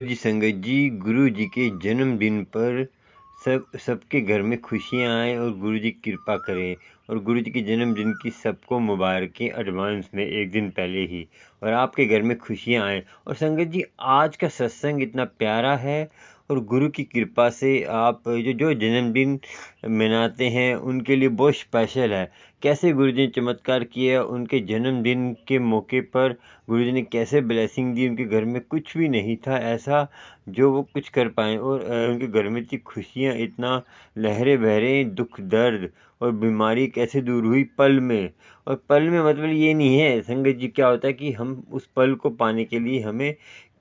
जी संगत जी, गुरु जी के जन्मदिन पर सबके घर में खुशियाँ आए और गुरु जी कृपा करें। और गुरु जी के जन्मदिन की सबको मुबारकें एडवांस में एक दिन पहले ही, और आपके घर में खुशियाँ आए। और संगत जी, आज का सत्संग इतना प्यारा है और गुरु की कृपा से आप जो जो जन्मदिन मनाते हैं उनके लिए बहुत स्पेशल है। कैसे गुरु जी ने चमत्कार किया उनके जन्मदिन के मौके पर, गुरु जी ने कैसे ब्लेसिंग दी। उनके घर में कुछ भी नहीं था ऐसा जो वो कुछ कर पाएँ, और उनके घर में इतनी खुशियाँ, इतना लहरें बह रही, दुख दर्द और बीमारी कैसे दूर हुई पल में। और पल में मतलब ये नहीं है संगत जी, क्या होता है कि हम उस पल को पाने के लिए हमें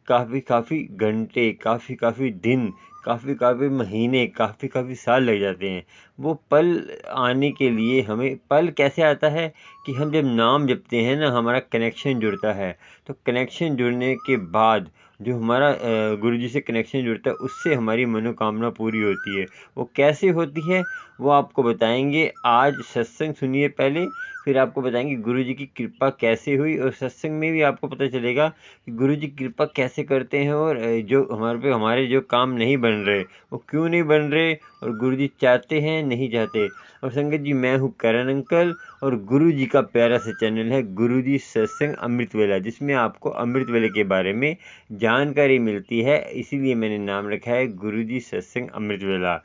काफ़ी काफ़ी घंटे, काफ़ी काफ़ी दिन, काफ़ी काफ़ी महीने, काफ़ी काफ़ी साल लग जाते हैं। वो पल आने के लिए हमें, पल कैसे आता है कि हम जब नाम जपते हैं ना, हमारा कनेक्शन जुड़ता है। तो कनेक्शन जुड़ने के बाद जो हमारा गुरु जी से कनेक्शन जुड़ता है, उससे हमारी मनोकामना पूरी होती है। वो कैसे होती है वो आपको बताएंगे। आज सत्संग सुनिए पहले, फिर आपको बताएंगे गुरु जी की कृपा कैसे हुई, और सत्संग में भी आपको पता चलेगा कि गुरु जी कृपा कैसे करते हैं, और जो हमारे जो काम नहीं बन रहे वो क्यों नहीं बन रहे, और गुरु जी चाहते हैं नहीं चाहते। और संगत जी, मैं हूँ करण अंकल, और गुरु जी का प्यारा सा चैनल है गुरु जी सत्संग अमृत वेला, जिसमें आपको अमृत वेले के बारे में जानकारी मिलती है। इसीलिए मैंने नाम रखा है गुरु जी सत्संग अमृत वेला,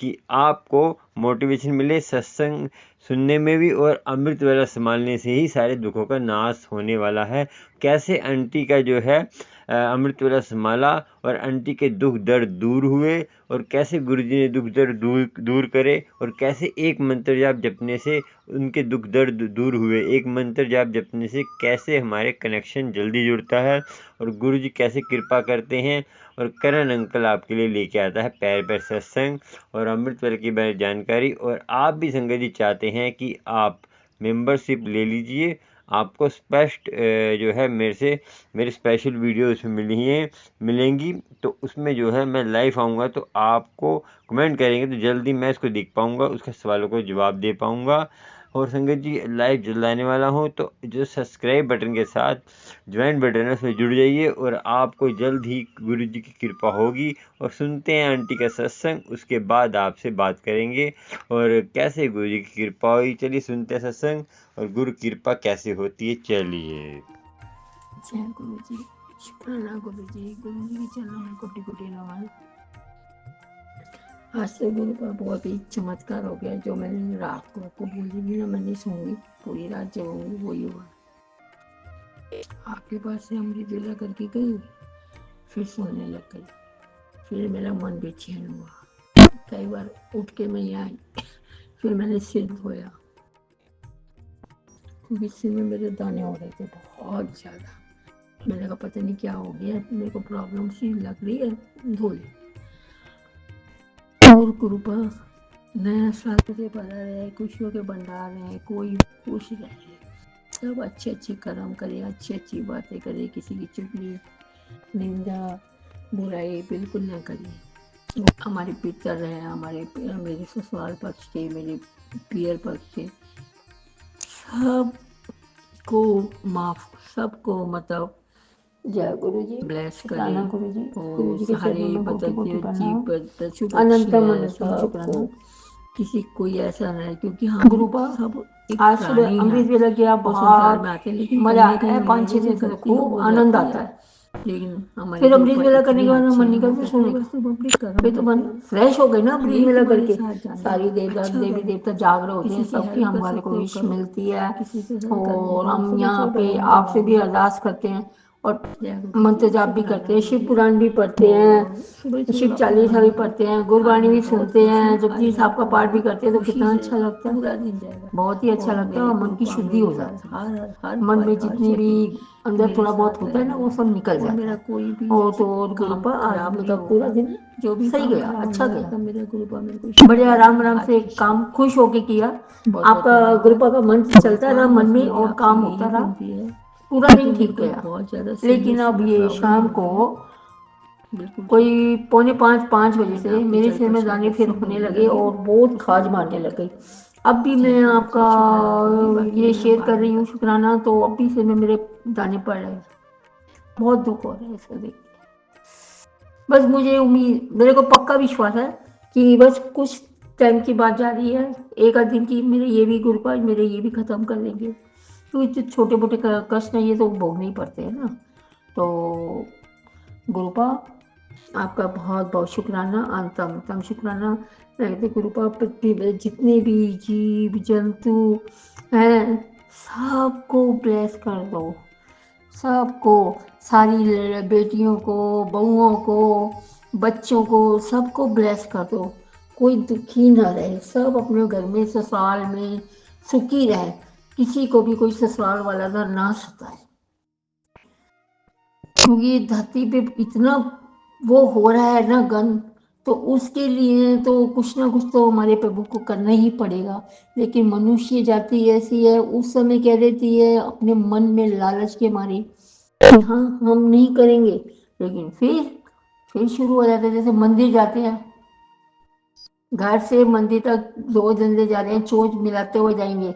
कि आपको मोटिवेशन मिले सत्संग सुनने में भी, और अमृत वेला संभालने से ही सारे दुखों का नाश होने वाला है। कैसे आंटी का जो है अमृत वेला संभाला और आंटी के दुख दर्द दूर हुए, और कैसे गुरुजी ने दुख दर्द दूर करे, और कैसे एक मंत्र जाप जपने से उनके दुख दर्द दूर हुए। एक मंत्र जाप जपने से कैसे हमारे कनेक्शन जल्दी जुड़ता है, और गुरुजी कैसे कृपा करते हैं। और करण अंकल आपके लिए लेके आता है पैर पैर सत्संग और अमृत वेले की बारे जानकारी। और आप भी संगत जी चाहते हैं कि आप मेंबरशिप ले लीजिए, आपको स्पष्ट जो है मेरे स्पेशल वीडियो उसमें मिलेंगी। तो उसमें जो है मैं लाइव आऊँगा, तो आपको कमेंट करेंगे तो जल्दी मैं इसको देख पाऊँगा, उसके सवालों को जवाब दे पाऊँगा। और संगत जी, लाइव जलाने वाला हूँ, तो जो सब्सक्राइब बटन के साथ ज्वाइन बटन है उसमें जुड़ जाइए, और आपको जल्द ही गुरु जी की कृपा होगी। और सुनते हैं आंटी का सत्संग, उसके बाद आपसे बात करेंगे और कैसे गुरु जी की कृपा हुई। चलिए सुनते हैं सत्संग और गुरु कृपा कैसे होती है। चलिए। जय गुरु जी, शुक्राना गुरु जी के चरणों में कोटि कोटि नमन। आज से गुरु का बहुत ही चमत्कार हो गया। जो मैंने रात को आपको बोली भी ना, मैंने सुनी पूरी रात जो वही हुआ। आपके पास से अमृत वेला करके गई, फिर सोने लग गई, फिर मेरा मन बेचैन हुआ। कई बार उठ के मैं यहाँ आई, फिर मैंने सिर धोया, क्योंकि सिर में मेरे दाने हो रहे थे बहुत ज्यादा। मैंने कहा पता नहीं क्या हो गया, मेरे को प्रॉब्लम सी लग रही है, धो ले। और कृपा, नया साल से भरा रहे, खुशियों के भंडार रहे, कोई खुश रहे, सब अच्छे अच्छे कर्म करे, अच्छी अच्छी बातें करे, किसी की चुगली निंदा बुराई बिल्कुल ना करे। हमारे पितर रहे, मेरे ससुराल पक्ष के, मेरे पियर पक्ष के, सबको माफ, सबको मतलब जय गुरु जी, ब्लेस करे। गुरु जी, गुरु जी के चरणों में कोटि कोटि प्रणाम। अनंत शुक्राना। किसी कोई ऐसा नहीं, क्योंकि हम गुरु सब आज सुबह अमृत वेला किया, बहुत में आते, लेकिन मजा आता है। 5-6 दिन से खूब आनंद आता है। लेकिन फिर अमृत वेला करने के बाद मन नहीं करता सोने का, फिर तो मन फ्रेश हो गई ना अमृत वेला करके। सारी देवी देवता जागरण होते हैं, सबकी हमारे को विश मिलती है। और हम यहाँ पे आपसे भी अरदास करते हैं और मंत्र जाप भी करते हैं, शिव पुराण भी पढ़ते हैं, शिव चालीसा भी पढ़ते हैं, गुरबाणी भी सुनते हैं, जपजी साहब का पाठ भी करते हैं। तो कितना अच्छा लगता है, बहुत ही अच्छा लगता है, और मन की शुद्धि हो जाती है। मन में जितनी भी अंदर थोड़ा बहुत होता है ना, वो सब निकल जाता है। और तो और कृपा आज मतलब पूरा दिन जो भी सही गया, अच्छा गया, बड़े आराम से काम खुश होके किया। आपका कृपा का मंत्र चलता रहा मन में और काम होता रहा, पूरा दिन ठीक गया। लेकिन अब ये शाम को कोई 4:45-5 बजे से मेरे सिर में दाने फिर होने लगे और बहुत खाज मारने लग गई। अब भी मैं आपका ये शेयर कर रही हूँ शुक्राना, तो अब भी सिर में मेरे दाने पड़ रहे हैं, बहुत दुख हो रहा है इसको देख के। बस मुझे उम्मीद, मेरे को पक्का विश्वास है कि बस कुछ टाइम की बात जा रही है, एक आध दिन की, मेरे ये भी गुरु पास मेरे ये भी ख़त्म कर देंगे, क्योंकि जो छोटे मोटे कष्ट हैं ये तो भोगने ही पड़ते हैं ना। तो गुरुपा, आपका बहुत बहुत शुक्राना, अंतम शुक्राना। मैं कहती गुरुपा, पृथ्वी में जितने भी जीव जंतु हैं सबको ब्लेस कर दो, सबको, सारी बेटियों को, बहुओं को, बच्चों को, सबको ब्लेस कर दो। कोई दुखी ना रहे, सब अपने घर में ससुराल में सुखी रहे, किसी को भी कोई ससुराल वाला ना सताए, क्योंकि धरती पे इतना वो हो रहा है ना गन, तो उसके लिए तो कुछ ना कुछ तो हमारे प्रभु को करना ही पड़ेगा। लेकिन मनुष्य जाति ऐसी है, उस समय कह देती है अपने मन में लालच के मारे कि हाँ हम नहीं करेंगे, लेकिन फिर शुरू हो जाते हैं। जैसे मंदिर जाते हैं, घर से मंदिर तक 2 जने जा रहे हैं, चोंच मिलाते हुए जाएंगे,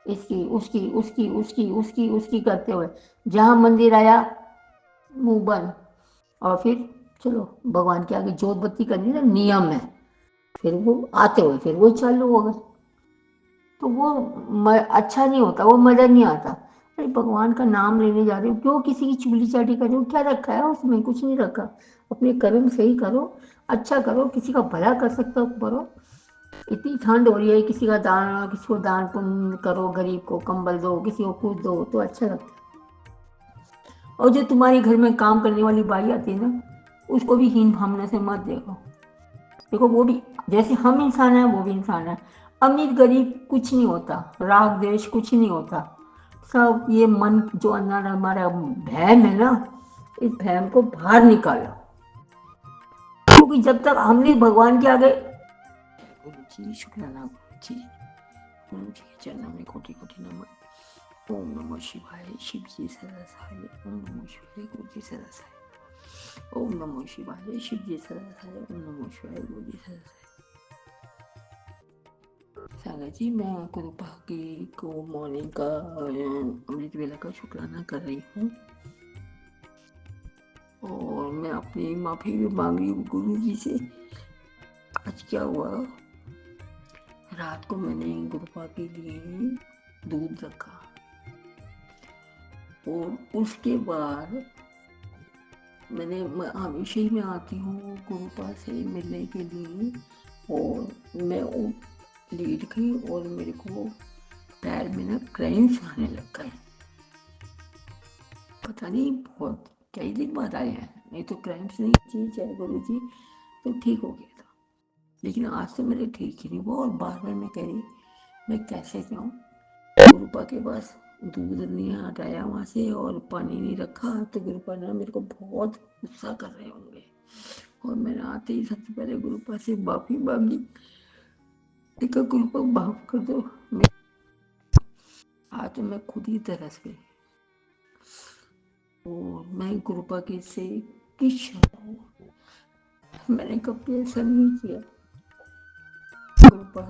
इसकी उसकी उसकी उसकी उसकी उसकी करते हुए, जहाँ मंदिर आया मुंह बंद, और फिर चलो भगवान के आगे जोत बत्ती करनी ना नियम है, फिर वो आते हुए फिर वो चालू हो गए, तो वो अच्छा नहीं होता, वो मजा नहीं आता। अरे भगवान का नाम लेने जा रहे हो, क्यों किसी की चुगली चाटी कर रहे हो, क्या रखा है उसमें, कुछ नहीं रखा। अपने कर्म सही करो, अच्छा करो, किसी का भला कर सकते हो करो। इतनी ठंड हो रही है, किसी का दान, किसी को दान पुण्य करो, गरीब को कंबल दो, किसी को कुछ दो, तो अच्छा लगता है। और जो तुम्हारे घर में काम करने वाली बाई आती है ना, उसको भी हीन भावना से मत देखो, देखो वो भी जैसे हम इंसान हैं वो भी इंसान है। अमीर गरीब कुछ नहीं होता, राग द्वेष कुछ नहीं होता, सब ये मन जो अंदर हमारा भैम है ना, इस भैम को बाहर निकालो, क्योंकि जब तक हमने भगवान के आगे, गुरु जी शुक्राना, गुरु जी के चरणों में कोटि कोटि नमन। ओम नमः शिवाय, शिव जी सरसाय, ओम नमः शिवाय, गुरु जी सरसाय, ओम नमः शिवाय, शिव जी सरसाय, ओम नमः शिवाय, गुरु जी सरसाय। सागर जी, मैं कृपा की को मॉर्निंग का अमृत वेला का शुक्राना कर रही हूँ, और मैं अपनी माफी भी मांग रही हूँ गुरु जी से। आज क्या हुआ, रात को मैंने गुरुपा के लिए दूध रखा, और उसके बाद मैंने हमेशा ही मैं आती हूँ गुरुपा से मिलने के लिए, और मैं लेट गई और मेरे को पैर में ना क्रैम्स आने लग गए, पता नहीं बहुत कई दिन बाद आए हैं, नहीं तो क्रैम्प्स नहीं चीज है गुरु जी, तो ठीक हो गया था। लेकिन आज से मेरे ठीक ही नहीं हुआ, और बार बार मैं कह रही मैं कैसे जाऊँ गुरुपा के पास, दूध नहीं हटाया वहाँ से और पानी नहीं रखा, तो गुरुपा ने मेरे को बहुत गुस्सा कर रहे होंगे, और मैंने आते ही सबसे पहले गुरुपा से माफी मांगी, देखा गुरुपा माफ कर दो, आज मैं खुद ही तरस गई, और मैं गुरुपा के से किस मैंने कभी ऐसा नहीं किया। Gurupa,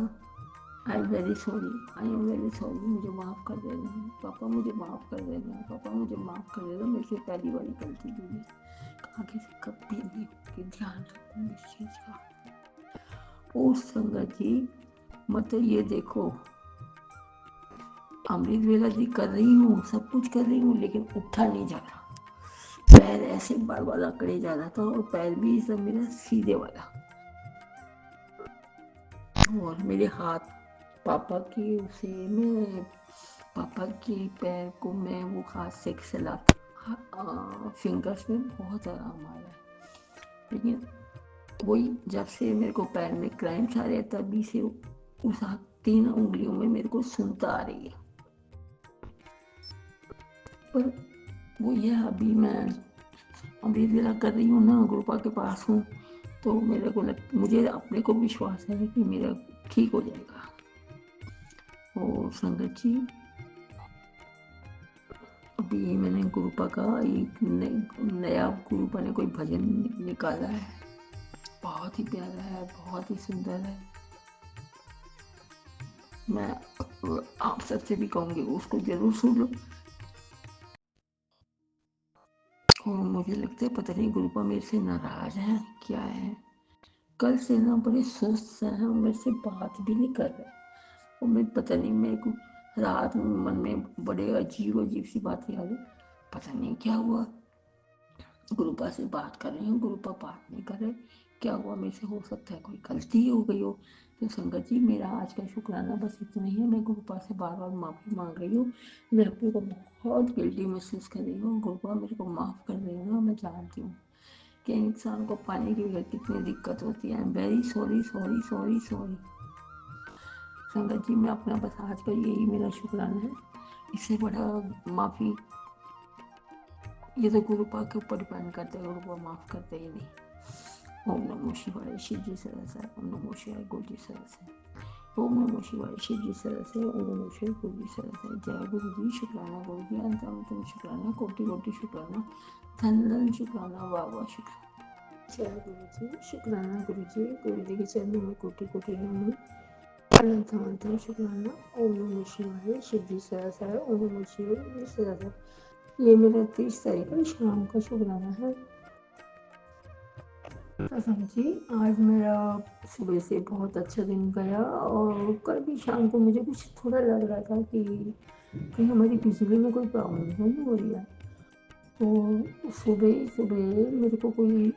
I am very sorry, I am very sorry, मुझे माफ़ कर देना पापा, मुझे माफ़ कर देना पापा, मुझे माफ़ कर देना, मेरे से पहली बारी गलती हुई है, आगे से कभी नहीं होगी, ध्यान रखूँगी इस चीज़ का। और संगत जी, मतलब ये देखो, अमृत वेला जी कर रही हूँ, सब कुछ कर रही हूँ, लेकिन उठा नहीं जा रहा, पैर ऐसे बार बार अकड़े जा रहा था, और पैर भी सब मेरा सीधे वाला, और मेरे हाथ पापा की उसे मैं पापा के पैर को मैं वो हाथ से चलाता, फिंगर्स में बहुत आराम आ रहा है, लेकिन वही जब से मेरे को पैर में क्रैम्प्स आ रहे हैं तभी से उस हाथ 3 उंगलियों में मेरे को सुनता आ रही है। पर वो ये अभी मैं अमृत वेला कर रही हूँ ना, गुरुपा के पास हूँ, तो मेरे को मुझे अपने को विश्वास है कि मेरा ठीक हो जाएगा। और संगत जी, अभी मैंने गुरुपा का एक नया गुरुपा ने कोई भजन निकाला है, बहुत ही प्यारा है, बहुत ही सुंदर है, मैं आप सबसे भी कहूँगी उसको जरूर सुन लो। और मुझे लगता है पता नहीं गुरुपा मेरे से नाराज है क्या है। कल से ना बड़े सुस्त हैं, मेरे से बात भी नहीं कर रहे। और मैं पता नहीं, मेरे को रात में मन में बड़े अजीब अजीब सी बातें आ रही, पता नहीं क्या हुआ। गुरुपा से बात कर रही हूँ, गुरुपा बात नहीं कर रहे, क्या हुआ मेरे से। हो सकता है कोई गलती हो गई हो। तो संगत जी, मेरा आज का शुक्राना बस इतना ही है। मैं गुरुपा से बार बार माफ़ी मांग रही हूँ। मैं अपने को बहुत गिल्टी महसूस कर रही हूँ। गुरुपा मेरे को माफ़ कर रही हूँ। मैं जानती हूँ कि इंसान को पाने के बगैर कितनी दिक्कत होती है। आई am very sorry sorry sorry sorry. संगत जी, मैं अपना बस आज का यही मेरा शुक्राना है। इससे बड़ा माफ़ी ये तो गुरुपा के ऊपर डिपेंड करते हैं, गुरुपा माफ़ करते ही नहीं। ओम नमो शिवाय, शिव जी सरस है। ओम नमो शिवाय, गुरु जी सरस है। ओम नमो शिवाय, शिव जी सरस है। ओम नमो शिवाय, गुरु जी सरस है। जय गुरु जी, शुक्राना गुरु जी, अंतम शुक्राना, कोटि कोटि शुक्राना, धन धन शुक्राना, वाह वाह शुक्राना। जय गुरु जी, शुक्राना गुरु जी के चरणों में कोटि कोटि नमन, अनंत शुक्राना। ओम नमो शिवाय, शिव जी सरस है। ओम नमो शिवाय, गुरु जी सरस है। ये मेरा 30 तारीख का शाम का शुक्राना है। जी, आज मेरा सुबह से बहुत अच्छा दिन गया। और कल भी शाम को मुझे कुछ थोड़ा लग रहा था कि कहीं हमारी बिजली में कोई प्रॉब्लम तो नहीं हो रही है। तो सुबह मेरे को कोई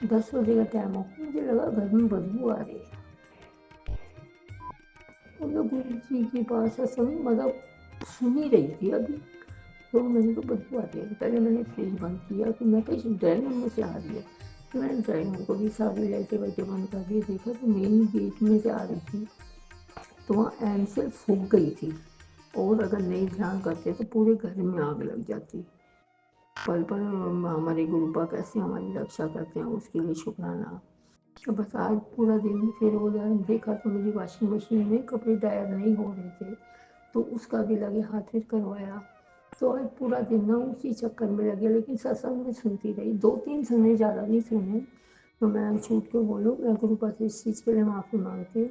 10 बजे का टाइम हो, मुझे लगा घर में बदबू आ रही है। मतलब गुरु जी के पास मतलब सुन ही रही थी अभी, तो मेरे को बदबू आ रही है। पहले मैंने फ्रिज बंद किया तो मैं कहीं ड्राइंग रूम में से आ रही है। तो मैंने ड्राइंग रूम को भी सारी लाइटें वाइटें बंद कर दिए, देखा तो मेन गेट में से आ रही थी। तो वहाँ एंड से फूक गई थी, और अगर नहीं ध्यान करते तो पूरे घर में आग लग जाती। पल पल हमारे गुरुपा कैसे हमारी रक्षा करते हैं, उसके लिए शुक्राना। तो बस आज पूरा दिन फिर वो देखा तो मेरी वॉशिंग मशीन में कपड़े ड्रायर नहीं हो रहे थे, तो उसका भी लगे हाथ फिर करवाया। तो आज पूरा दिन ना उसी चक्कर में लगे, लेकिन सत्संग में सुनती रही, 2-3 सुने, ज़्यादा नहीं सुने। तो मैं छूट के बोलूँ, मैं गुरुपा से इस चीज़ के लिए माफ़ी मांगती हूँ।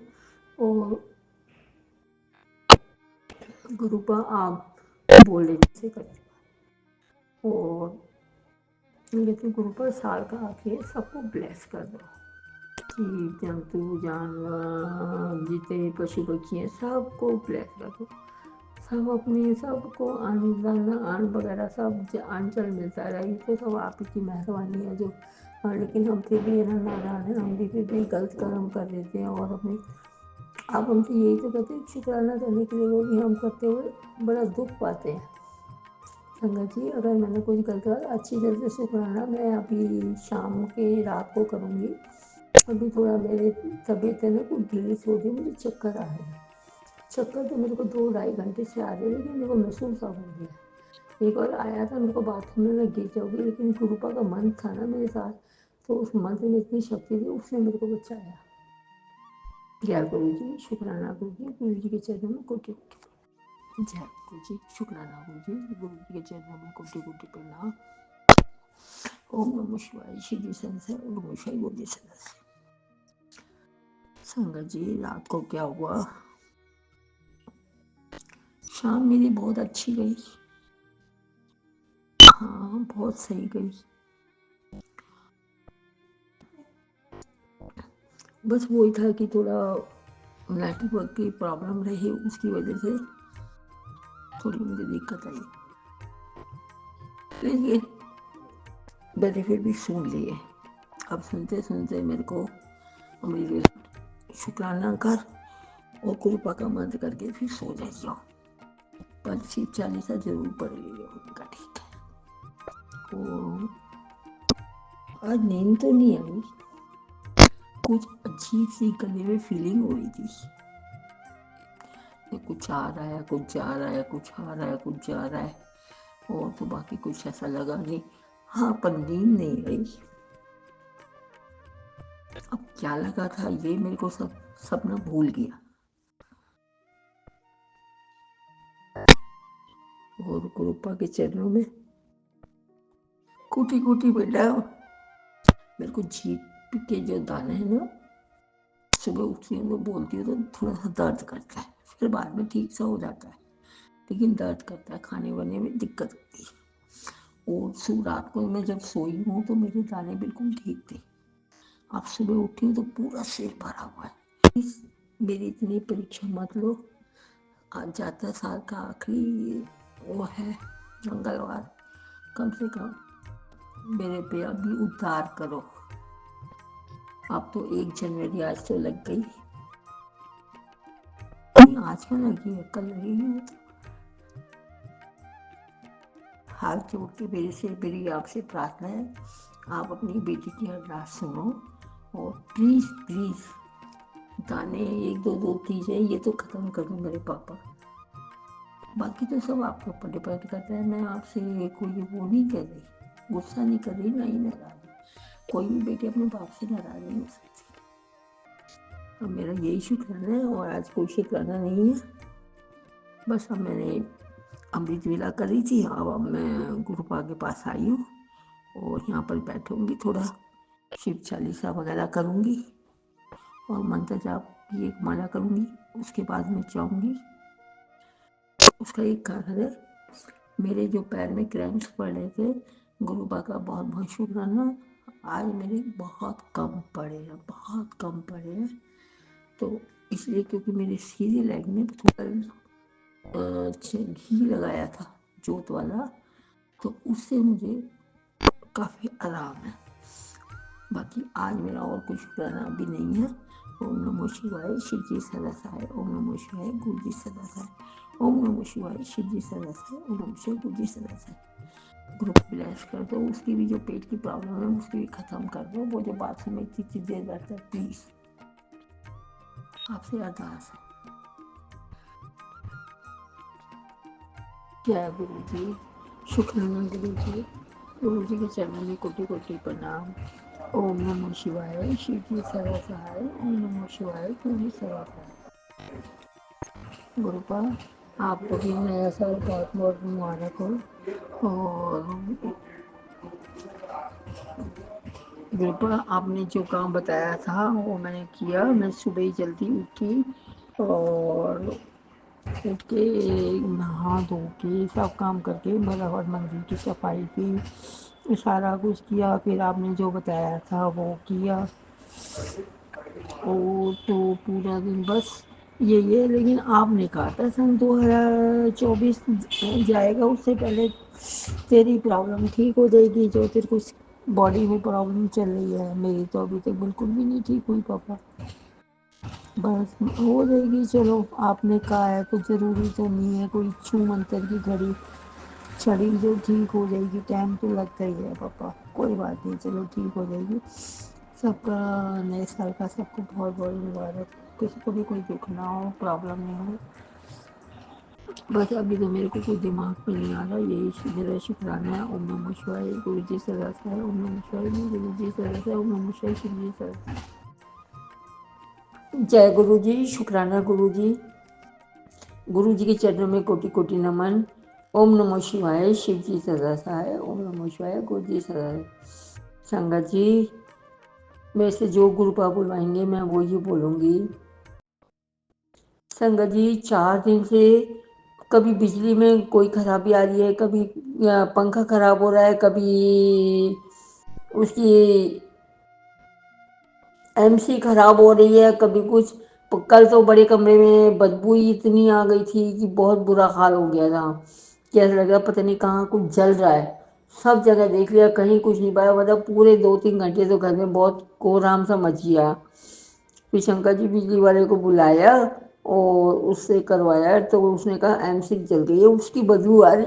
और गुरुपा आप बोले से करते और लेकिन गुरुपा साल का आके सबको ब्लेस कर दो। जीव जंतु जानवर जितने पशु पक्षी हैं सबको ब्लेस कर दो। सब अपने सबको अन्न वगैरह सब अंचल मिलता रहे, तो सब आप की मेहरबानी है जो। लेकिन हम फिर भी नादान है, हम भी फिर भी गलत कर्म कर देते हैं। और अपने आप हमसे यही तो कहते हैं शुक्राना करने के लिए, वो भी हम करते हुए बड़ा दुख पाते हैं। संगत जी, अगर मैंने कुछ गलत करा, अच्छी तरह से शुक्राना मैं अभी शाम के रात को करूँगी। अभी थोड़ा मेरे तबीयत है ना कुछ ढीली सो रही, मुझे चक्कर आ रहे हैं। चक्कर तो मेरे को 2-2.5 घंटे से आ रहे हैं, लेकिन मेरे को महसूस हो गया। एक और आया था, मेरे को बाथरूम में मैं गिर जाऊंगी, लेकिन गुरुपा का मन था ना मेरे साथ, तो उस मंत्र में इतनी शक्ति थी, उसने मेरे को बचाया। जय गुरु जी, शुक्राना गुरु जी के चरणों में कोटि कोटि। जय गुरु जी, शुक्राना गुरु जी के चरणों में कोटि कोटि प्रणाम। ओम नमः शिवाय, शिव जी सरस है। ओम नमः शिवाय, गुरु जी सरस है। संगत जी, रात को क्या हुआ, शाम मेरी बहुत अच्छी गई। हाँ, बहुत सही गई। बस वही था कि थोड़ा नेटवर्क की प्रॉब्लम रही, उसकी वजह से थोड़ी मुझे दिक्कत आई, लेकिन मैंने फिर भी सुन लिए। अब सुनते सुनते मेरे को मेरे शुक्राना कर और कृपा का मंत्र करके फिर सो जाइए। पर शिव चालीसा जरूर पढ़ लीजिए, उनका ठीक है। तो आज नींद तो नहीं आई, कुछ अजीब सी गले में फीलिंग हो रही थी, कुछ आ रहा है, कुछ जा रहा है, कुछ आ रहा है, कुछ जा रहा है। और तो बाकी कुछ ऐसा लगा नहीं। हाँ, पर नींद नहीं आई। अब क्या लगा था ये मेरे को सब ना भूल गया। और कृपा के चरणों में कोटि कोटि बेटा। मेरे को जीप के जो दाने हैं ना, सुबह उठती हूँ तो बोलती हूँ तो थोड़ा सा दर्द करता है, फिर बाद में ठीक सा हो जाता है, लेकिन दर्द करता है, खाने वाने में दिक्कत होती है। और रात को मैं जब सोई हूँ तो मेरे दाने बिल्कुल ठीक थे। अब सुबह उठी हूँ तो पूरा सिर भरा हुआ है। प्लीज़ मेरी इतनी परीक्षा मत लो। आज जाता साल का आखिरी वो है मंगलवार, कम से कम मेरे पे अभी उद्धार करो। अब तो 1 जनवरी आज तो लग गई, आज में लगी है, कल लगेगी। हाथ जोड़ के मेरी आपसे प्रार्थना है, आप अपनी बेटी की अरदास सुनो और प्लीज़ प्लीज़ दाने 1 2 चीज़ें ये तो ख़त्म कर दो मेरे पापा। बाकी तो सब आपके ऊपर डिपेंड करता है। मैं आपसे कोई वो नहीं कर रही, गुस्सा नहीं कर रही, नहीं नाराज़। कोई भी बेटी अपने बाप से नाराज़ नहीं हो सकती। अब मेरा यही शुक्राना है और आज कोई शुक्राना नहीं है। बस अब मैंने अमृत वेला कर रही थी, अब मैं गुरुपा के पास आई हूँ और यहाँ पर बैठूँगी, थोड़ा शिव चालीसा वगैरह करूँगी और मंत्र जाप की एक माला करूँगी। उसके बाद मैं जाऊँगी। उसका एक कारण है, मेरे जो पैर में क्रैम्प्स पड़ रहे थे, गुरुपा का बहुत बहुत शुक्राना, आज मेरे बहुत कम पड़े हैं, बहुत कम पड़े हैं। तो इसलिए क्योंकि मेरे सीधी लेग में थोड़ा घी लगाया था जोत वाला, तो उससे मुझे काफ़ी आराम है। बाकी आज मेरा और कुछ शुक्राना अभी नहीं है। ओम नमो शिवाय, शिव जी सदा सहाय। ओम नमो शिवाय, गुरु जी सदा सहाय। ओम नमो शिवाय, शिव जी सदा सहाय। ओम नमो शिवाय, गुरु जी सदा सहाय। ग्रुप ब्लेस कर दो, उसकी भी जो पेट की प्रॉब्लम है उसकी भी ख़त्म कर दो। वो जो बाथरूम में इतनी देर रहता है, प्लीज़ आपसे अरदास है। जय गुरु जी, शुक्राना गुरु जी। गुरु जी के चरणों में कोटि कोटि प्रणाम। ओम नमो शिवाय, शिव जी सदा सहाय। ओम नमो शिवाय, गुरु जी सदा सहाय। गुरुपा आपको भी नया साल बहुत बहुत मुबारक हो। और गुरुपा आपने जो काम बताया था वो मैंने किया। मैं सुबह ही जल्दी उठी और उठ के नहा धो के सब काम करके बराबर मंदिर की सफाई की, सारा कुछ किया। फिर आपने जो बताया था वो किया। और तो पूरा दिन बस यही है। लेकिन आपने कहा था सन 2024 जाएगा, उससे पहले तेरी प्रॉब्लम ठीक हो जाएगी, जो तेरे को बॉडी में प्रॉब्लम चल रही है। मेरी तो अभी तक बिल्कुल भी नहीं ठीक हुई पापा, बस हो जाएगी। चलो आपने कहा है तो ज़रूरी तो नहीं है कोई छू मंतर की घड़ी छड़ी जो ठीक हो जाएगी। टाइम तो लगता ही है पापा, कोई बात नहीं, चलो ठीक हो जाएगी। सबका नए साल का सबको बहुत बहुत मुबारक। किसी को भी कोई दुख ना हो, प्रॉब्लम नहीं हो। बस अभी तो मेरे को कोई दिमाग में नहीं आ रहा, यही मेरा शुक्राना है। ओम नमः शिवाय, गुरु जी सदा सहाय। ओम नमः शिवाय, गुरु जी सदा सहाय। ओम नमः शिवाय, शिव जी सदा सहाय। जय गुरु जी, शुक्राना गुरु जी। गुरु जी के चरणों में कोटि कोटि नमन। ओम नमो शिवाय, शिव जी सदा सहाय। ओम नमो शिवाय, गुरु जी सदा सहाय। संगत जी, मेरे से जो गुरुपा बुलवाएंगे मैं वो ही बोलूँगी। संगत जी, 4 दिन से कभी बिजली में कोई खराबी आ रही है, कभी पंखा खराब हो रहा है, कभी उसकी एमसी खराब हो रही है, कभी कुछ। कल तो बड़े कमरे में बदबू ही इतनी आ गई थी कि बहुत बुरा हाल हो गया था। कैसा लग रहा पता नहीं कहाँ कुछ जल रहा है। सब जगह देख लिया, कहीं कुछ नहीं पाया। मतलब पूरे 2 3 घंटे तो घर में बहुत कोहराम सा मच गया। फिर शंकर जी बिजली वाले को बुलाया और उससे करवाया, तो उसने कहा एमसी जल गई है, उसकी बदबू आ रही।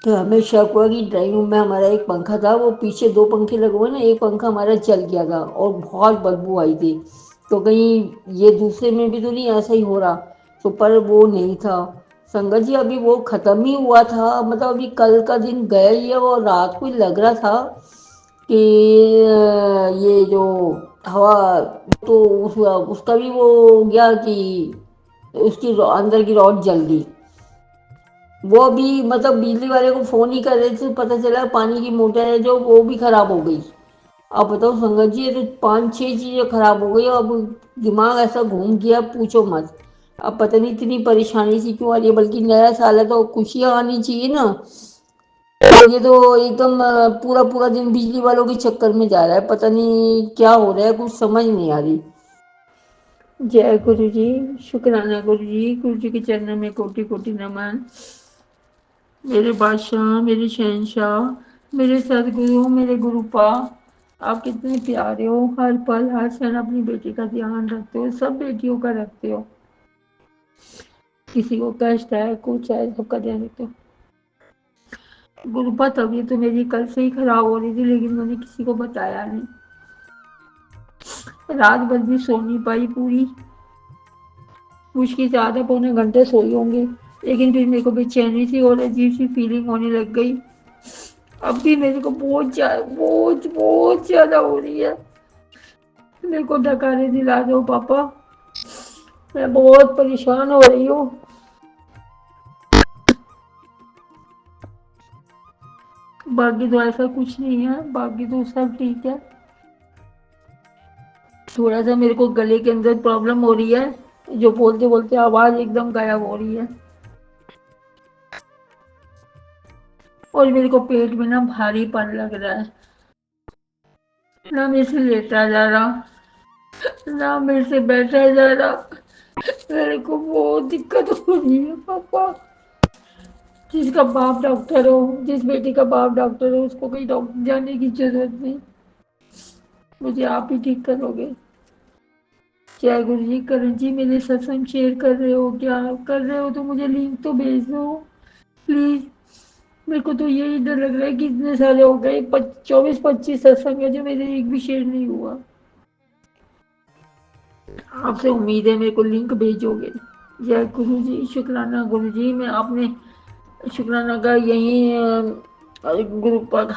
तो हमें शक हुआ कि ड्राइंग रूम में हमारा एक पंखा था, वो पीछे 2 पंखे लगे हुए ना, एक पंखा हमारा चल गया था और बहुत बदबू आई थी। तो कहीं ये दूसरे में भी तो नहीं ऐसा ही हो रहा, तो पर वो नहीं था। संगत जी अभी वो ख़त्म ही हुआ था, मतलब अभी कल का दिन गया ही है। और रात को ही लग रहा था कि ये जो हवा तो उसका भी वो हो गया कि उसकी अंदर की रॉड जल गई। वो भी मतलब बिजली वाले को फ़ोन ही कर रहे थे, पता चला पानी की मोटर है जो वो भी ख़राब हो गई। अब बताओ संगत जी, ये तो 5 6 चीज़ें ख़राब हो गई। अब दिमाग ऐसा घूम गया, पूछो मत। अब पता नहीं इतनी परेशानी सी क्यों आ रही है, बल्कि नया साल है तो खुशियाँ आनी चाहिए ना। और ये तो एकदम पूरा पूरा दिन बिजली वालों के चक्कर में जा रहा है, पता नहीं क्या हो रहा है, कुछ समझ नहीं आ रही। जय गुरु जी, शुक्राना गुरु जी, गुरु जी के चरणों में कोटि कोटि नमन। मेरे बादशाह, मेरे शहंशाह, मेरे सदगुरु, मेरे गुरुपा, आप कितने प्यारे हो, हर पल हर क्षण अपनी बेटी का ध्यान रखते हो, सब बेटियों का रखते हो, किसी को कष्ट है कुछ है सबका ध्यान रखते हो। गुरुपा तबीयत तो मेरी कल से ही खराब हो रही थी, लेकिन मैंने किसी को बताया नहीं, रात भर भी सो नहीं पाई पूरी, मुश्किल से आधा पौने घंटे सोई होंगी, लेकिन फिर मेरे को बेचैनी सी और अजीब सी फीलिंग होने लग गई। अब भी मेरे को बहुत ज्यादा हो रही है। मेरे को डकारे दिला दो पापा, मैं बहुत परेशान हो रही हूँ। बाकी तो ऐसा कुछ नहीं है, बाकी तो सब ठीक है। थोड़ा सा मेरे को गले के अंदर प्रॉब्लम हो रही है, जो बोलते बोलते आवाज एकदम गायब हो रही है, और मेरे को पेट में ना भारीपन लग रहा है, ना मेरे से लेटा जा रहा, ना मेरे से बैठा जा रहा, मेरे को बहुत दिक्कत हो रही है पापा। जिसका बाप डॉक्टर हो, जिस बेटी का बाप डॉक्टर हो, उसको कहीं डॉक्टर जाने की जरूरत नहीं, मुझे आप ही ठीक करोगे। जय गुरु जी। करण जी मेरे सत्संग शेयर कर रहे हो क्या? कर रहे हो तो मुझे लिंक तो भेज दो प्लीज। मेरे को तो यही डर लग रहा है कि इतने सारे हो गए, 24-25 सत्संग है जो मेरे एक भी शेयर नहीं हुआ। आपसे उम्मीद है मेरे को लिंक भेजोगे। जय गुरु जी, शुक्राना गुरु जी। मैं आपने शुक्राना का यही गुरु पर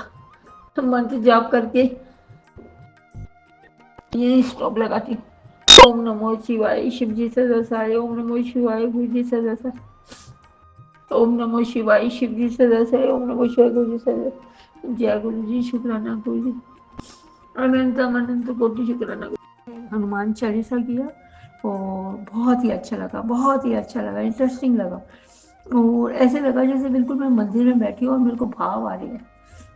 मंत्र जाप करके यही स्टॉप लगाती हूँ। ओम नमो शिवाय, शिव जी सदसाय। ओम नमो शिवाय, गुरु जी सदसाय। ओम नमो शिवाय, शिव जी सदसाय। ओम नमो शिवाय, गुरु जी सदसाय। जय गुरु जी, शुक्राना गुरु जी, अनंत अनंत कोटि शुक्राना। हनुमान चालीसा किया और बहुत ही अच्छा लगा, बहुत ही अच्छा लगा, इंटरेस्टिंग लगा, और ऐसे लगा जैसे बिल्कुल मैं मंदिर में बैठी हूँ और मेरे को भाव आ रहे हैं,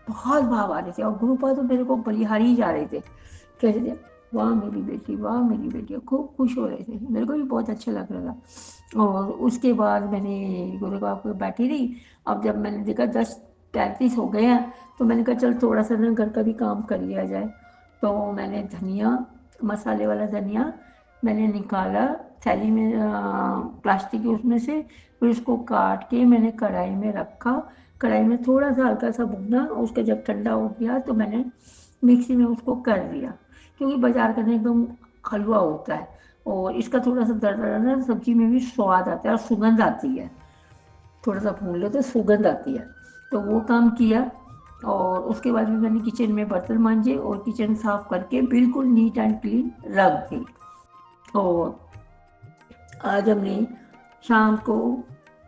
बहुत भाव आ रहे थे, और गुरुपा तो मेरे को बलिहारी ही जा रहे थे, कह रहे थे वाह मेरी बेटी, वाह मेरी बेटी, खूब खुश हो रहे थे, मेरे को भी बहुत अच्छा लग रहा था। और उसके बाद मैंने गुरुपा को बैठी रही। अब जब मैंने देखा 10:35 हो गए हैं, तो मैंने कहा चल थोड़ा सा ना घर का भी काम कर लिया जाए। तो मैंने धनिया, मसाले वाला धनिया मैंने निकाला थैली में, प्लास्टिक के उसमें से, फिर उसको काट के मैंने कढ़ाई में रखा, कढ़ाई में थोड़ा सा हल्का सा भुना, उसका जब ठंडा हो गया तो मैंने मिक्सी में उसको कर दिया, क्योंकि बाजार का ना एकदम हलवा होता है, और इसका थोड़ा सा दरदरा ना सब्जी में भी स्वाद आता है और सुगंध आती है, थोड़ा सा भून लो तो सुगंध आती है। तो वो काम किया, और उसके बाद में मैंने किचन में बर्तन मांजे और किचन साफ करके बिल्कुल नीट एंड क्लीन रख दी। और आज हमने शाम को,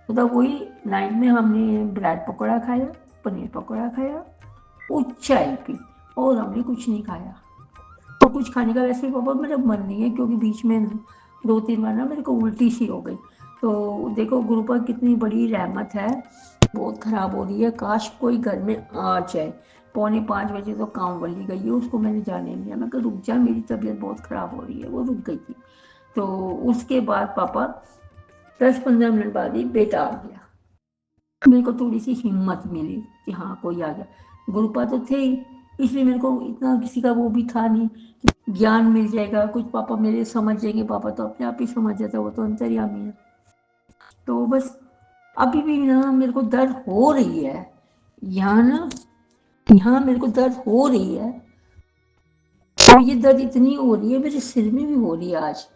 मतलब वही नाइट में हमने ब्रेड पकौड़ा खाया, पनीर पकौड़ा खाया और चाय पी, और हमने कुछ नहीं खाया। तो कुछ खाने का वैसे पापा मेरा मन नहीं है, क्योंकि बीच में 2-3 बार ना मेरे को उल्टी सी हो गई। तो देखो गुरु पर कितनी बड़ी रहमत है, बहुत ख़राब हो रही है, काश कोई घर में आ जाए। 4:45 तो काम वाली गई है, उसको मैंने जाने नहीं दिया, मैं कहा रुक जा, मेरी तबीयत बहुत ख़राब हो रही है, वो रुक गई थी। तो उसके बाद पापा 10-15 मिनट बाद ही बेटा आ गया, मेरे को थोड़ी सी हिम्मत मिली कि हाँ कोई आ गया। गुरुपा तो थे ही, इसलिए मेरे को इतना किसी का वो भी था नहीं, ज्ञान मिल जाएगा कुछ, पापा मेरे समझ जाएंगे, पापा तो अपने आप ही समझ जाता है, वो तो अंतर्यामी है। तो बस अभी भी ना मेरे को दर्द हो रही है, यहाँ ना, यहाँ मेरे को दर्द हो रही है, और ये दर्द इतनी हो रही है मेरे सिर में भी हो रही है। आज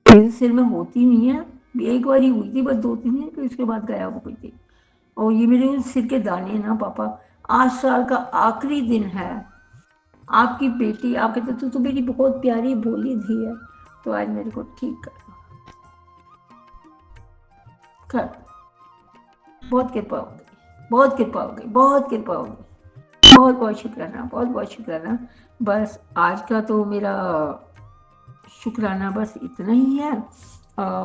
मेरे सिर में होती नहीं है, एक बार ही हुई थी बस, 2-3 दिन, तो इसके बाद गया वो कोई थी। और ये मेरे सिर के दाने ना पापा, आज साल का आखिरी दिन है, आपकी बेटी, आप कहते तो मेरी बहुत प्यारी भोली धी है, तो आज मेरे को ठीक कर, बहुत कृपा हो गई, बहुत कृपा हो गई, बहुत कृपा हो गई, बहुत बहुत शुक्राना, बहुत बहुत शुक्राना। बस आज का तो मेरा शुक्राना बस इतना ही है।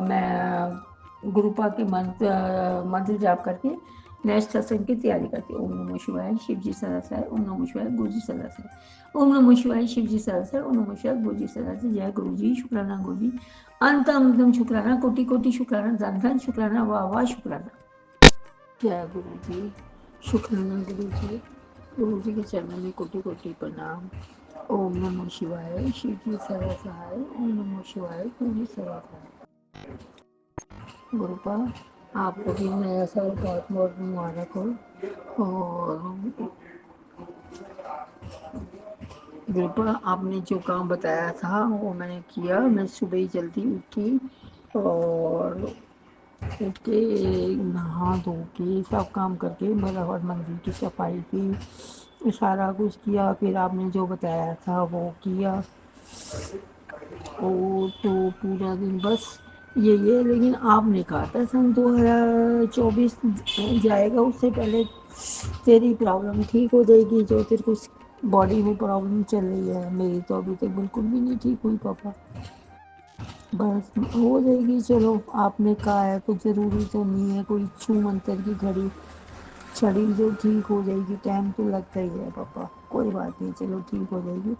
मैं गुरुपा के मंत्र जाप करके नेक्स्ट सत्संग की तैयारी करते हैं। ओम नमः शिवाय, शिव जी सरसाय, ओम नमः शिवाय, गुरु जी सरसाय, ओम नमः शिवाय, शिव जी सरसाय, ओम नमः शिवाय, गुरु जी सरसाय। जय गुरु जी, शुक्राना गुरु जी, अंतम शुक्राना, कोटि कोटि शुक्राना, धन धन शुक्राना, वाह वाह शुक्राना। जय गुरु जी, शुक्राना गुरु जी के चरणों में कोटि कोटि प्रणाम। ओम नमः शिवाय, शिव जी सरसाय, ओम नमः शिवाय, गुरु जी सरसाय। गुरुपा आपको भी नया साल बहुत बहुत मुबारक हो। और गुरुपा आपने जो काम बताया था वो मैंने किया। मैं सुबह ही जल्दी उठी और उठ के नहा धो के सब काम करके मेरा और मंदिर की सफाई की, सारा कुछ किया। फिर आपने जो बताया था वो किया। और तो पूरा दिन बस यही है। लेकिन आपने कहा था सन 2024 जाएगा, उससे पहले तेरी प्रॉब्लम ठीक हो जाएगी, जो तेरे को बॉडी में प्रॉब्लम चल रही है। मेरी तो अभी तक बिल्कुल भी नहीं ठीक हुई पापा, बस हो जाएगी। चलो आपने कहा है तो ज़रूरी तो नहीं है कोई छू मंतर की घड़ी छड़ी जो ठीक हो जाएगी। टाइम तो लगता ही है पापा, कोई बात नहीं, चलो ठीक हो जाएगी।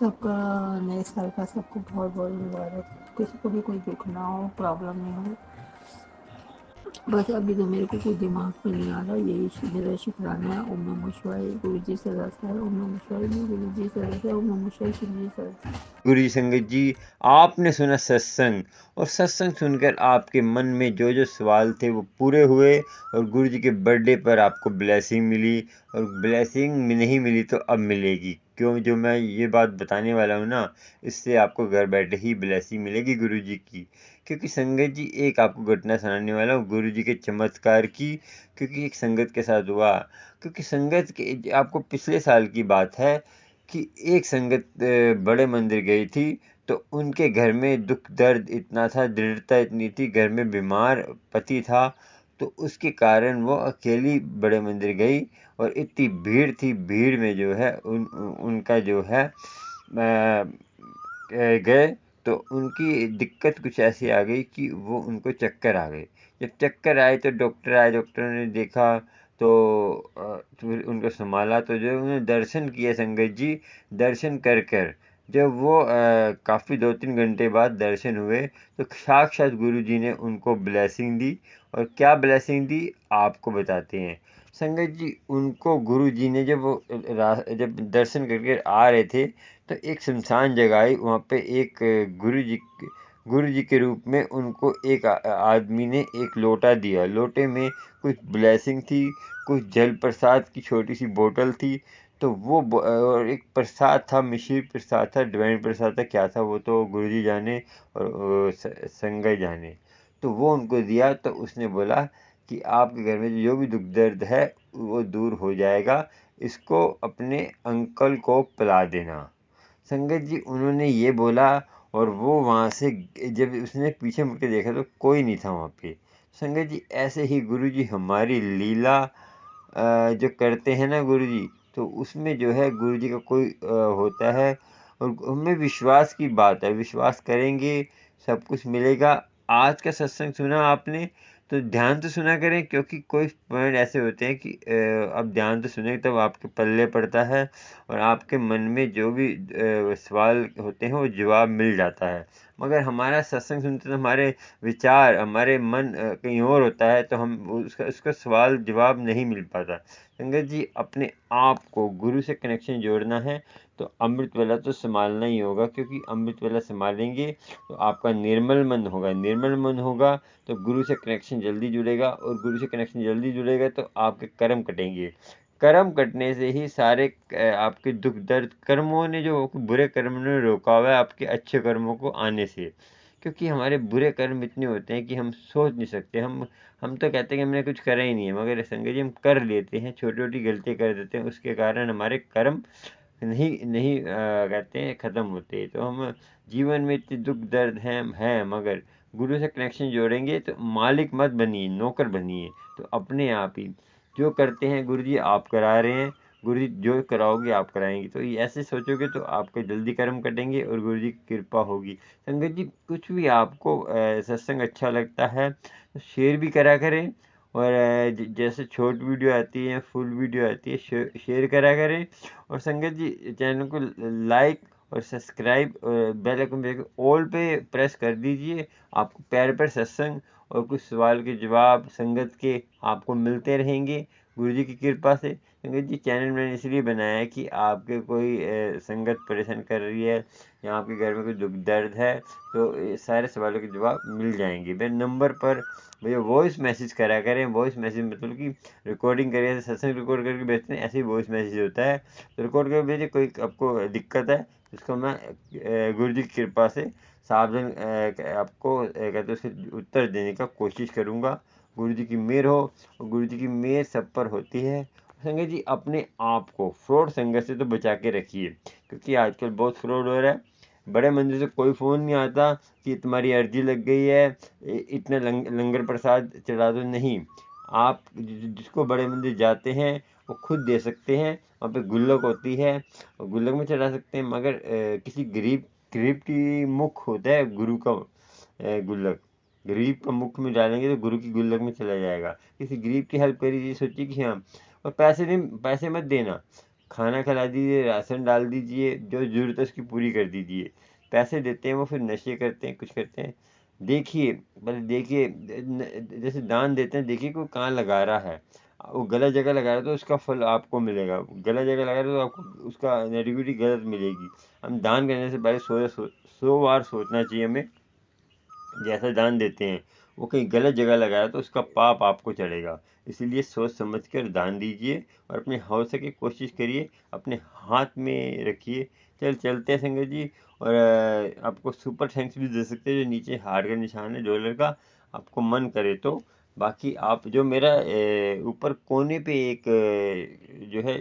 सबका नए साल का सबको बहुत बहुत मुबारक। किसी को भी कोई दुख ना हो, प्रॉब्लम नहीं हो। बस अभी तो मेरे को कुछ दिमाग में नहीं आ रहा। यही मेरा शुक्राना है। ओम नमः शिवाय, गुरु जी सरसाय, ओम नमः शिवाय, गुरु जी सरसाय, ओम नमः शिवाय, शिव जी सरसाय। गुरु जी संगत जी, आपने सुना सत्संग, और सत्संग सुनकर आपके मन में जो जो सवाल थे वो पूरे हुए, और गुरु जी के बर्थडे पर आपको ब्लेसिंग मिली। और ब्लेसिंग नहीं मिली तो अब मिलेगी, क्यों? जो मैं ये बात बताने वाला हूँ ना, इससे आपको घर बैठे ही ब्लेसिंग मिलेगी गुरु जी की। क्योंकि संगत जी, एक आपको घटना सुनाने वाला हूँ गुरु जी के चमत्कार की, क्योंकि एक संगत के साथ हुआ। क्योंकि संगत के, आपको पिछले साल की बात है कि एक संगत बड़े मंदिर गई थी, तो उनके घर में दुख दर्द इतना था, दृढ़ता इतनी थी, घर में बीमार पति था, तो उसके कारण वो अकेली बड़े मंदिर गई। और इतनी भीड़ थी, भीड़ में जो है उनका जो है गए, तो उनकी दिक्कत कुछ ऐसी आ गई कि वो उनको चक्कर आ गए। जब चक्कर आए तो डॉक्टर आए, डॉक्टर ने देखा तो फिर उनको संभाला, तो जो उन्होंने दर्शन किए संगत जी, दर्शन कर कर जब वो काफ़ी 2-3 घंटे बाद दर्शन हुए, तो साक्षात गुरु जी ने उनको ब्लेसिंग दी। और क्या ब्लेसिंग दी आपको बताते हैं संगत जी। उनको गुरु जी ने जब दर्शन करके आ रहे थे, तो एक सुनसान जगह आई, वहाँ पे एक गुरु जी के रूप में उनको एक आदमी ने एक लोटा दिया। लोटे में कुछ ब्लेसिंग थी, कुछ जल प्रसाद की छोटी सी बोतल थी, तो वो और एक प्रसाद था, मिश्री प्रसाद था, डिवाइन प्रसाद था, क्या था वो तो गुरु जी जाने और संगत जाने। तो वो उनको दिया, तो उसने बोला कि आपके घर में जो भी दुख दर्द है वो दूर हो जाएगा, इसको अपने अंकल को पिला देना। संगत जी, उन्होंने ये बोला, और वो वहाँ से जब उसने पीछे मुड़ के देखा तो कोई नहीं था वहाँ पे। संगत जी, ऐसे ही गुरु जी हमारी लीला जो करते हैं ना गुरु जी, तो उसमें जो है गुरु जी का कोई होता है, और हमें विश्वास की बात है, विश्वास करेंगे सब कुछ मिलेगा। आज का सत्संग सुना आपने, तो ध्यान तो सुना करें, क्योंकि कोई पॉइंट ऐसे होते हैं कि अब ध्यान तो सुने तब आपके पल्ले पड़ता है, और आपके मन में जो भी सवाल होते हैं वो जवाब मिल जाता है। मगर हमारा सत्संग सुनते तो हमारे विचार, हमारे मन कहीं और होता है, तो हम उसका सवाल जवाब नहीं मिल पाता। संगत जी, अपने आप को गुरु से कनेक्शन जोड़ना है, तो अमृत वेला तो संभालना ही होगा, क्योंकि अमृत वेला संभालेंगे तो आपका निर्मल मन होगा, निर्मल मन होगा तो गुरु से कनेक्शन जल्दी जुड़ेगा, और गुरु से कनेक्शन जल्दी जुड़ेगा तो आपके कर्म कटेंगे। कर्म कटने से ही सारे आपके दुख दर्द, कर्मों ने जो बुरे कर्म ने रोका हुआ है आपके अच्छे कर्मों को आने से। क्योंकि हमारे बुरे कर्म इतने होते हैं कि हम सोच नहीं सकते। हम तो कहते हैं कि हमने कुछ करा ही नहीं है, मगर संगत जी हम कर लेते हैं, छोटी छोटी गलतियाँ कर देते हैं, उसके कारण हमारे कर्म नहीं नहीं कहते हैं ख़त्म होते। तो हम जीवन में इतने दुख दर्द हैं, मगर गुरु से कनेक्शन जोड़ेंगे तो मालिक मत बनिए, नौकर बनिए। तो अपने आप ही जो करते हैं गुरु जी आप करा रहे हैं, गुरु जी जो कराओगे आप कराएंगे। तो ये ऐसे सोचोगे तो आपके जल्दी कर्म कटेंगे और गुरु जी की कृपा होगी। संगत जी, कुछ भी आपको सत्संग अच्छा लगता है तो शेयर भी करा करें, और जैसे शॉर्ट वीडियो आती है, फुल वीडियो आती है, शेयर करा करें। और संगत जी चैनल को लाइक और सब्सक्राइब और बेल आइकन ऑल पे प्रेस कर दीजिए। आपको प्यार पर सत्संग और कुछ सवाल के जवाब संगत के आपको मिलते रहेंगे गुरु जी की कृपा से। संगत जी चैनल मैंने इसलिए बनाया है कि आपके कोई संगत परेशान कर रही है या आपके घर में कोई दुख दर्द है तो सारे सवालों के जवाब मिल जाएंगे। मेरे नंबर पर भैया वॉइस मैसेज करा करें। वॉइस मैसेज मतलब कि रिकॉर्डिंग करें, सत्संग रिकॉर्ड करके भेजते हैं, ऐसे ही वॉइस मैसेज होता है। तो रिकॉर्ड करके भेजिए। कोई आपको दिक्कत है उसको मैं गुरु जी की कृपा से सावधान आपको कहते उसके उत्तर देने का कोशिश करूँगा। गुरु जी की मेहर हो और गुरु जी की मेहर सब पर होती है। संगत जी अपने आप को फ्रॉड संगत से तो बचा के रखिए, क्योंकि आजकल बहुत फ्रॉड हो रहा है। बड़े मंदिर से कोई फ़ोन नहीं आता कि तुम्हारी अर्जी लग गई है, इतना लंगर प्रसाद चढ़ा दो। नहीं, आप जिसको बड़े मंदिर जाते हैं वो खुद दे सकते हैं। वहाँ पे गुल्लक होती है और गुल्लक में चढ़ा सकते हैं, मगर किसी गरीब गरीब की मुख होता है गुरु का गुल्लक। गरीब का मुख में डालेंगे तो गुरु की गुल्लक में चला जाएगा। किसी गरीब की हेल्प करिए, सोचिए कि हाँ। और पैसे मत देना, खाना खिला दीजिए, राशन डाल दीजिए, जो ज़रूरत है उसकी पूरी कर दीजिए। पैसे देते हैं वो फिर नशे करते हैं, कुछ करते हैं। देखिए पहले देखिए, जैसे दान देते हैं देखिए कोई कहाँ लगा रहा है। वो गलत जगह लगा रहा है तो उसका फल आपको मिलेगा, गलत जगह लगा रहा है तो आपको उसका नेगेटिविटी गलत मिलेगी। हम दान करने से पहले 100 बार सोचना चाहिए हमें। जैसा दान देते हैं वो कहीं गलत जगह लगाया तो उसका पाप आपको चढ़ेगा। इसीलिए सोच समझ कर दान दीजिए और अपने हो सके कोशिश करिए, अपने हाथ में रखिए। चलते हैं संगत जी। और आपको सुपर थैंक्स भी दे सकते हैं जो नीचे हार्ट का निशान है डॉलर का, आपको मन करे तो। बाकी आप जो मेरा ऊपर कोने पे एक जो है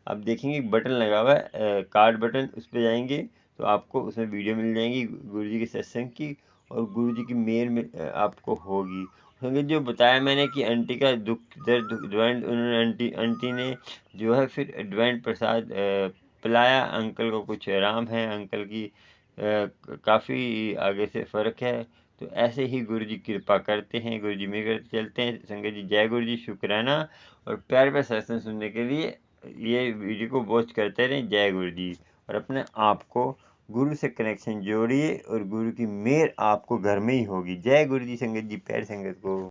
आप देखेंगे एक बटन लगा हुआ है कार्ड बटन, उस पर जाएंगे तो आपको उसमें वीडियो मिल जाएंगी गुरु जी के सत्संग की और गुरु जी की मेहर में आपको होगी। संगत जो बताया मैंने कि आंटी का दुख दर्द ज्वाइंट, उन्होंने आंटी ने जो है फिर ज्वाइंट प्रसाद पिलाया। अंकल को कुछ आराम है, अंकल की काफ़ी आगे से फ़र्क है। तो ऐसे ही गुरु जी कृपा करते हैं, गुरु जी मेहर करते चलते हैं। संगत जी जय गुरु जी, शुक्राना। और प्यार प्यार सत्संग सुनने के लिए ये वीडियो को वॉच करते रहें। जय गुरु जी। और अपने आप को गुरु से कनेक्शन जोड़िए और गुरु की मेहर आपको घर में ही होगी। जय गुरु जी संगत जी, प्यार संगत को।